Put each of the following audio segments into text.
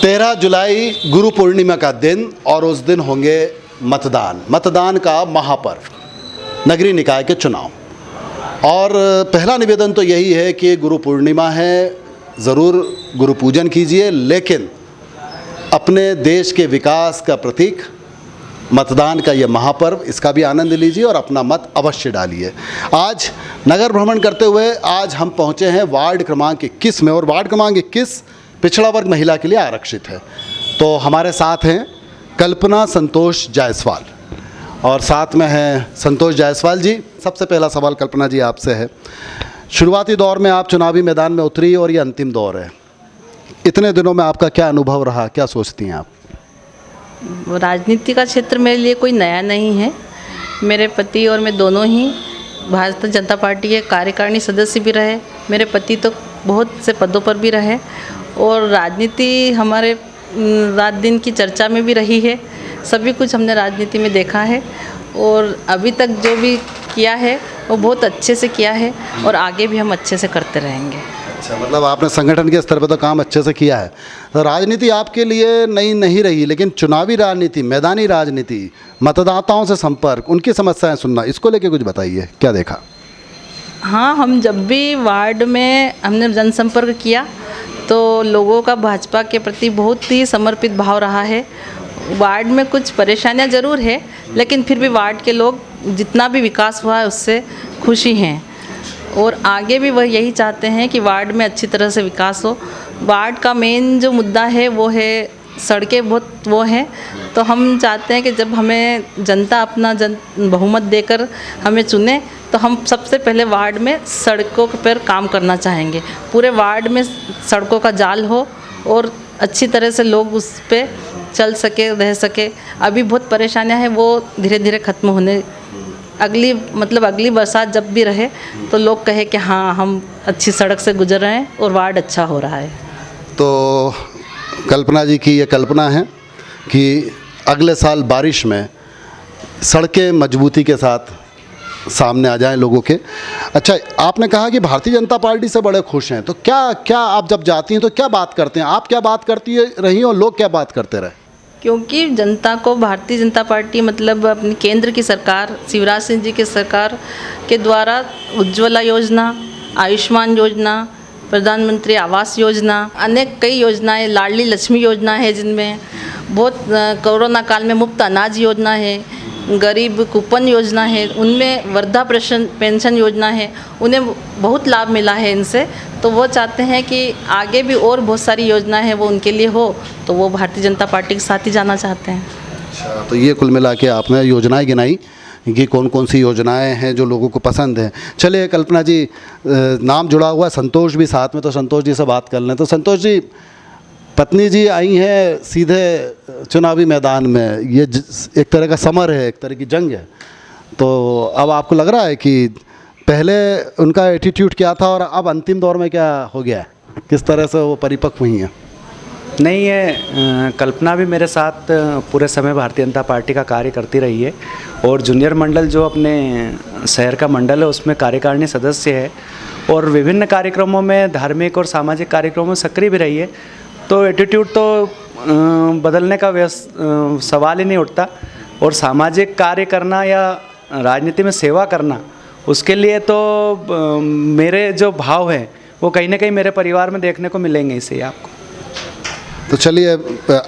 13 जुलाई गुरु पूर्णिमा का दिन और उस दिन होंगे मतदान का महापर्व, नगरीय निकाय के चुनाव। और पहला निवेदन तो यही है कि गुरु पूर्णिमा है, ज़रूर गुरु पूजन कीजिए, लेकिन अपने देश के विकास का प्रतीक मतदान का ये महापर्व, इसका भी आनंद लीजिए और अपना मत अवश्य डालिए। आज नगर भ्रमण करते हुए आज हम पहुँचे हैं वार्ड क्रमांक 21 में, और वार्ड क्रमांक 21 पिछड़ा वर्ग महिला के लिए आरक्षित है। तो हमारे साथ हैं कल्पना संतोष जायसवाल और साथ में हैं संतोष जायसवाल जी। सबसे पहला सवाल कल्पना जी आपसे है, शुरुआती दौर में आप चुनावी मैदान में उतरी और ये अंतिम दौर है, इतने दिनों में आपका क्या अनुभव रहा, क्या सोचती हैं आप? राजनीति का क्षेत्र मेरे लिए कोई नया नहीं है। मेरे पति और मैं दोनों ही भारतीय जनता पार्टी के कार्यकारिणी सदस्य भी रहे। मेरे पति तो बहुत से पदों पर भी रहे और राजनीति हमारे रात दिन की चर्चा में भी रही है। सभी कुछ हमने राजनीति में देखा है और अभी तक जो भी किया है वो बहुत अच्छे से किया है और आगे भी हम अच्छे से करते रहेंगे। अच्छा, मतलब आपने संगठन के स्तर पर तो काम अच्छे से किया है। तो राजनीति आपके लिए नई नहीं रही, लेकिन चुनावी राजनीति, मैदानी राजनीति, मतदाताओं से संपर्क, उनकी समस्याएं सुनना, इसको लेके कुछ बताइए, क्या देखा? हाँ, हम जब भी वार्ड में हमने जनसंपर्क किया तो लोगों का भाजपा के प्रति बहुत ही समर्पित भाव रहा है। वार्ड में कुछ परेशानियां ज़रूर है, लेकिन फिर भी वार्ड के लोग जितना भी विकास हुआ है उससे खुशी हैं और आगे भी वह यही चाहते हैं कि वार्ड में अच्छी तरह से विकास हो। वार्ड का मेन जो मुद्दा है वो है सड़कें, बहुत वो हैं। तो हम चाहते हैं कि जब हमें जनता अपना बहुमत देकर हमें चुने तो हम सबसे पहले वार्ड में सड़कों पर काम करना चाहेंगे। पूरे वार्ड में सड़कों का जाल हो और अच्छी तरह से लोग उस पर चल सके, रह सके। अभी बहुत परेशानियां हैं, वो धीरे धीरे ख़त्म होने, अगली बरसात जब भी रहे तो लोग कहे कि हाँ, हम अच्छी सड़क से गुजर रहे हैं और वार्ड अच्छा हो रहा है। तो कल्पना जी की ये कल्पना है कि अगले साल बारिश में सड़कें मजबूती के साथ सामने आ जाएं लोगों के। अच्छा, आपने कहा कि भारतीय जनता पार्टी से बड़े खुश हैं, तो क्या आप जब जाती हैं तो क्या बात करते हैं? आप क्या बात करती रही और लोग क्या बात करते रहे? क्योंकि जनता को भारतीय जनता पार्टी मतलब अपनी केंद्र की सरकार, शिवराज सिंह जी की सरकार के द्वारा उज्ज्वला योजना, आयुष्मान योजना, प्रधानमंत्री आवास योजना, अनेक कई योजनाएं, लाडली लक्ष्मी योजना है, जिनमें बहुत कोरोना काल में मुफ्त अनाज योजना है, गरीब कूपन योजना है, उनमें वृद्धा पेंशन योजना है, उन्हें बहुत लाभ मिला है इनसे। तो वो चाहते हैं कि आगे भी और बहुत सारी योजनाएं हैं वो उनके लिए हो, तो वो भारतीय जनता पार्टी के साथ ही जाना चाहते हैं। अच्छा, तो ये कुल मिला के आपने योजनाएं गिनाई कि कौन कौन सी योजनाएं हैं जो लोगों को पसंद हैं। चलिए कल्पना जी, नाम जुड़ा हुआ है संतोष भी साथ में, तो संतोष जी से बात कर लें। तो संतोष जी, पत्नी जी आई हैं सीधे चुनावी मैदान में, ये एक तरह का समर है, एक तरह की जंग है, तो अब आपको लग रहा है कि पहले उनका एटीट्यूड क्या था और अब अंतिम दौर में क्या हो गया है, किस तरह से वो परिपक्व हुई हैं? नहीं, ये कल्पना भी मेरे साथ पूरे समय भारतीय जनता पार्टी का कार्य करती रही है और जूनियर मंडल जो अपने शहर का मंडल है उसमें कार्यकारिणी सदस्य है और विभिन्न कार्यक्रमों में, धार्मिक और सामाजिक कार्यक्रमों में सक्रिय भी रही है। तो एटीट्यूड तो बदलने का सवाल ही नहीं उठता और सामाजिक कार्य करना या राजनीति में सेवा करना, उसके लिए तो मेरे जो भाव हैं वो कहीं ना कहीं मेरे परिवार में देखने को मिलेंगे इसे आपको। तो चलिए,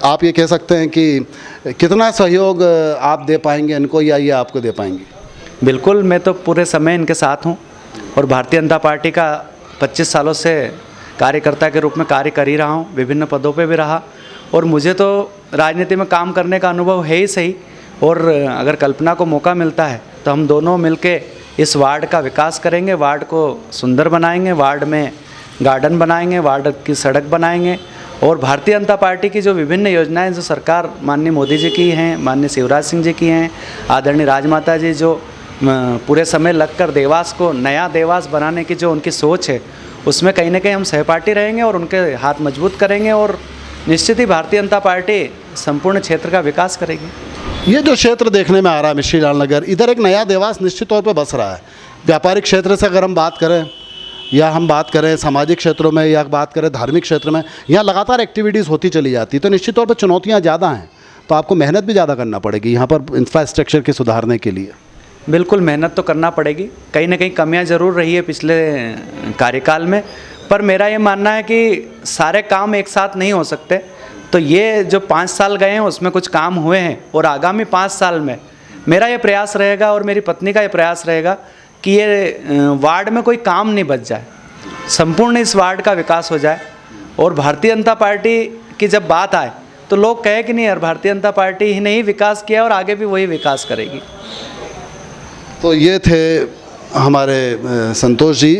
आप ये कह सकते हैं कि कितना सहयोग आप दे पाएंगे इनको या ये आपको दे पाएंगे? बिल्कुल, मैं तो पूरे समय इनके साथ हूँ और भारतीय जनता पार्टी का 25 सालों से कार्यकर्ता के रूप में कार्य कर ही रहा हूँ, विभिन्न पदों पे भी रहा और मुझे तो राजनीति में काम करने का अनुभव है ही सही। और अगर कल्पना को मौका मिलता है तो हम दोनों मिलके इस वार्ड का विकास करेंगे, वार्ड को सुंदर बनाएंगे, वार्ड में गार्डन बनाएंगे, वार्ड की सड़क बनाएंगे और भारतीय जनता पार्टी की जो विभिन्न योजनाएं जो सरकार माननीय मोदी जी की हैं, माननीय शिवराज सिंह जी की हैं, आदरणीय राजमाता जी जो पूरे समय लगकर देवास को नया देवास बनाने की जो उनकी सोच है, उसमें कहीं ना कहीं हम सहपाठी रहेंगे और उनके हाथ मजबूत करेंगे और निश्चित ही भारतीय जनता पार्टी संपूर्ण क्षेत्र का विकास करेगी। ये जो क्षेत्र देखने में आ रहा है मिश्री लाल नगर, इधर एक नया देवास निश्चित तौर पर बस रहा है। व्यापारिक क्षेत्र से अगर हम बात करें या हम बात करें सामाजिक क्षेत्रों में या बात करें धार्मिक क्षेत्र में, यहाँ लगातार एक्टिविटीज़ होती चली जाती, तो निश्चित तौर पर चुनौतियाँ ज़्यादा हैं, तो आपको मेहनत भी ज़्यादा करना पड़ेगी यहाँ पर इंफ्रास्ट्रक्चर के सुधारने के लिए। बिल्कुल मेहनत तो करना पड़ेगी, कहीं ना कहीं कमियां ज़रूर रही है पिछले कार्यकाल में, पर मेरा ये मानना है कि सारे काम एक साथ नहीं हो सकते। तो ये जो 5 साल गए हैं उसमें कुछ काम हुए हैं, और आगामी 5 साल में मेरा ये प्रयास रहेगा और मेरी पत्नी का ये प्रयास रहेगा कि ये वार्ड में कोई काम नहीं बच जाए, संपूर्ण इस वार्ड का विकास हो जाए। और भारतीय जनता पार्टी की जब बात आए तो लोग कहे कि नहीं यार, भारतीय जनता पार्टी ही नहीं विकास किया और आगे भी वही विकास करेगी। तो ये थे हमारे संतोष जी।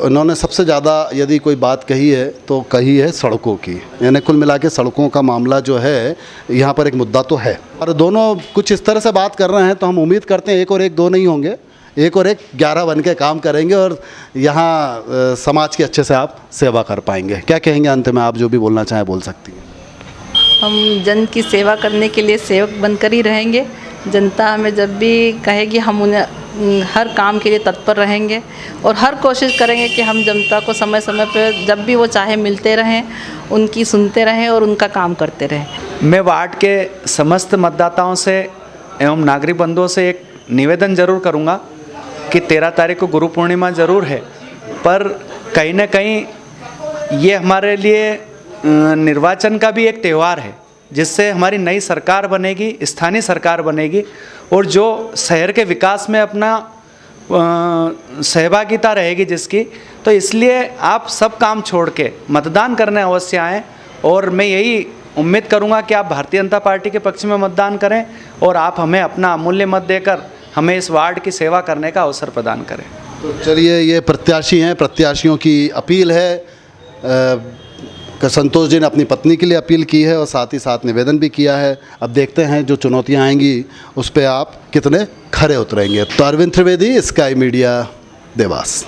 उन्होंने सबसे ज़्यादा यदि कोई बात कही है तो कही है सड़कों की, यानी कुल मिला के सड़कों का मामला जो है यहाँ पर एक मुद्दा तो है, और दोनों कुछ इस तरह से बात कर रहे हैं तो हम उम्मीद करते हैं एक और एक दो नहीं होंगे, एक और एक 11 बन के काम करेंगे और यहाँ समाज की अच्छे से आप सेवा कर पाएंगे। क्या कहेंगे अंत में, आप जो भी बोलना चाहें बोल सकती हैं। हम जन की सेवा करने के लिए सेवक बनकर ही रहेंगे। जनता हमें जब भी कहेगी हम उन्हें हर काम के लिए तत्पर रहेंगे और हर कोशिश करेंगे कि हम जनता को समय समय पर जब भी वो चाहे मिलते रहें, उनकी सुनते रहें और उनका काम करते रहें। मैं वार्ड के समस्त मतदाताओं से एवं नागरिक बंधुओं से एक निवेदन जरूर करूंगा कि 13 तारीख को गुरु पूर्णिमा ज़रूर है, पर कहीं ना कहीं ये हमारे लिए निर्वाचन का भी एक त्यौहार है, जिससे हमारी नई सरकार बनेगी, स्थानीय सरकार बनेगी, और जो शहर के विकास में अपना सहभागिता रहेगी जिसकी, तो इसलिए आप सब काम छोड़ के मतदान करने अवश्य आएँ। और मैं यही उम्मीद करूंगा कि आप भारतीय जनता पार्टी के पक्ष में मतदान करें और आप हमें अपना अमूल्य मत देकर हमें इस वार्ड की सेवा करने का अवसर प्रदान करें। तो चलिए, ये प्रत्याशी हैं, प्रत्याशियों की अपील है। संतोष जी ने अपनी पत्नी के लिए अपील की है और साथ ही साथ निवेदन भी किया है। अब देखते हैं जो चुनौतियां आएंगी उस पर आप कितने खरे उतरेंगे। तो अरविंद त्रिवेदी, स्काई मीडिया, देवास।